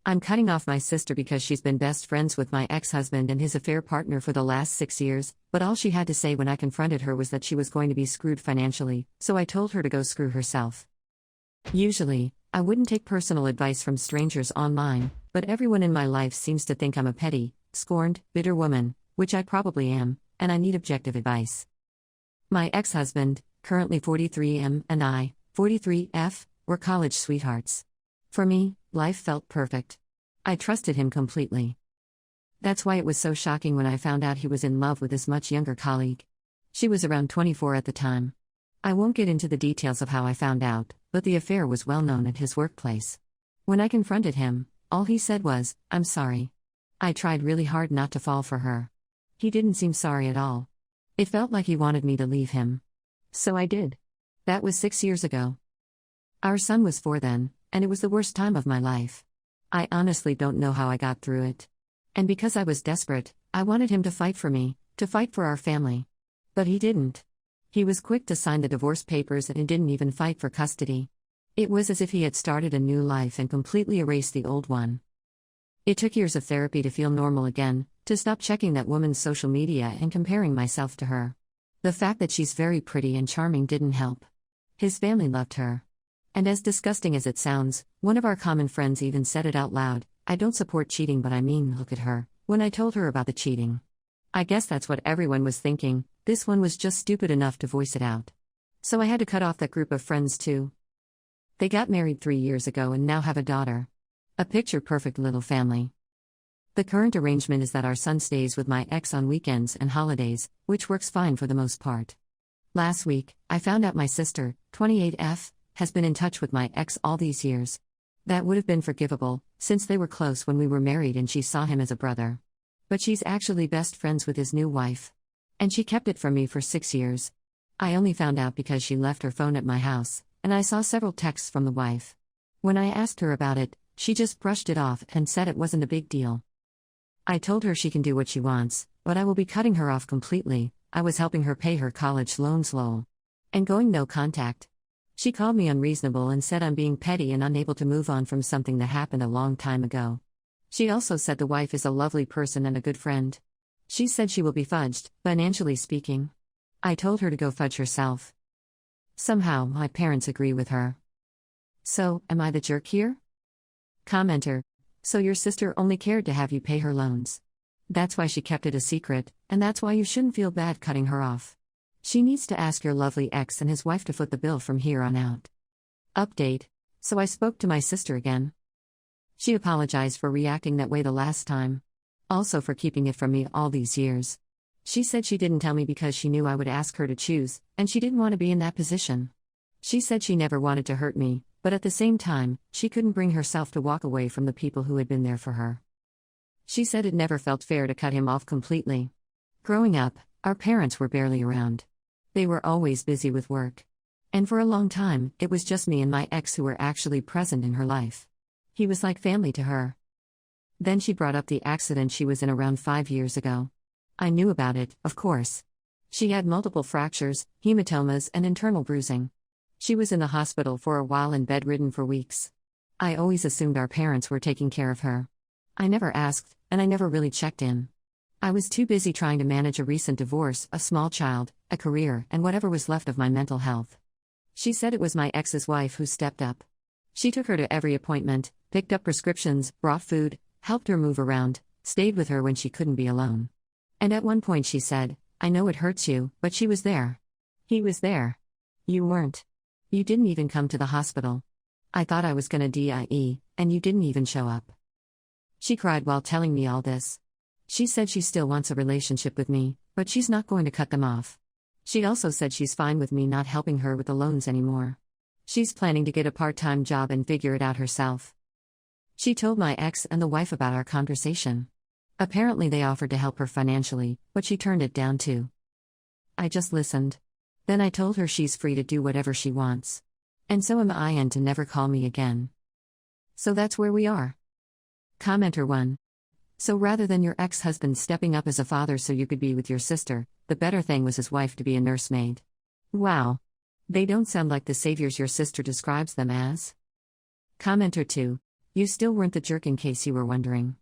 I'm cutting off my sister because she's been best friends with my ex-husband and his affair partner for the last 6 years, but all she had to say when I confronted her was that she was going to be screwed financially, so I told her to go screw herself. Usually, I wouldn't take personal advice from strangers online, but everyone in my life seems to think I'm a petty, scorned, bitter woman, which I probably am, and I need objective advice. My ex-husband, currently 43M, and I, 43F, were college sweethearts. For me, life felt perfect. I trusted him completely. That's why it was so shocking when I found out he was in love with his much younger colleague. She was around 24 at the time. I won't get into the details of how I found out, but the affair was well known at his workplace. When I confronted him, all he said was, "I'm sorry." I tried really hard not to fall for her. He didn't seem sorry at all. It felt like he wanted me to leave him. So I did. That was 6 years ago. Our son was 4 then, and it was the worst time of my life. I honestly don't know how I got through it. And because I was desperate, I wanted him to fight for me, to fight for our family. But he didn't. He was quick to sign the divorce papers and didn't even fight for custody. It was as if he had started a new life and completely erased the old one. It took years of therapy to feel normal again, to stop checking that woman's social media and comparing myself to her. The fact that she's very pretty and charming didn't help. His family loved her. And as disgusting as it sounds, one of our common friends even said it out loud, "I don't support cheating, but I mean, look at her," when I told her about the cheating. I guess that's what everyone was thinking, this one was just stupid enough to voice it out. So I had to cut off that group of friends too. They got married 3 years ago and now have a daughter. A picture-perfect little family. The current arrangement is that our son stays with my ex on weekends and holidays, which works fine for the most part. Last week, I found out my sister, 28F, has been in touch with my ex all these years. That would have been forgivable, since they were close when we were married and she saw him as a brother. But she's actually best friends with his new wife. And she kept it from me for 6 years. I only found out because she left her phone at my house, and I saw several texts from the wife. When I asked her about it, she just brushed it off and said it wasn't a big deal. I told her she can do what she wants, but I will be cutting her off completely. I was helping her pay her college loans lol. And going no contact. She called me unreasonable and said I'm being petty and unable to move on from something that happened a long time ago. She also said the wife is a lovely person and a good friend. She said she will be fudged, financially speaking. I told her to go fudge herself. Somehow, my parents agree with her. So, am I the jerk here? Commenter. So your sister only cared to have you pay her loans. That's why she kept it a secret, and that's why you shouldn't feel bad cutting her off. She needs to ask your lovely ex and his wife to foot the bill from here on out. Update. So I spoke to my sister again. She apologized for reacting that way the last time. Also for keeping it from me all these years. She said she didn't tell me because she knew I would ask her to choose, and she didn't want to be in that position. She said she never wanted to hurt me, but at the same time, she couldn't bring herself to walk away from the people who had been there for her. She said it never felt fair to cut him off completely. Growing up, our parents were barely around. They were always busy with work. And for a long time, it was just me and my ex who were actually present in her life. He was like family to her. Then she brought up the accident she was in around 5 years ago. I knew about it, of course. She had multiple fractures, hematomas, and internal bruising. She was in the hospital for a while and bedridden for weeks. I always assumed our parents were taking care of her. I never asked, and I never really checked in. I was too busy trying to manage a recent divorce, a small child, a career, and whatever was left of my mental health. She said it was my ex's wife who stepped up. She took her to every appointment, picked up prescriptions, brought food, helped her move around, stayed with her when she couldn't be alone. And at one point she said, "I know it hurts you, but she was there. He was there. You weren't. You didn't even come to the hospital. I thought I was gonna die, and you didn't even show up." She cried while telling me all this. She said she still wants a relationship with me, but she's not going to cut them off. She also said she's fine with me not helping her with the loans anymore. She's planning to get a part-time job and figure it out herself. She told my ex and the wife about our conversation. Apparently they offered to help her financially, but she turned it down too. I just listened. Then I told her she's free to do whatever she wants. And so am I, and to never call me again. So that's where we are. Commenter 1. So rather than your ex-husband stepping up as a father so you could be with your sister, the better thing was his wife to be a nursemaid. Wow. They don't sound like the saviors your sister describes them as. Commenter 2. You still weren't the jerk, in case you were wondering.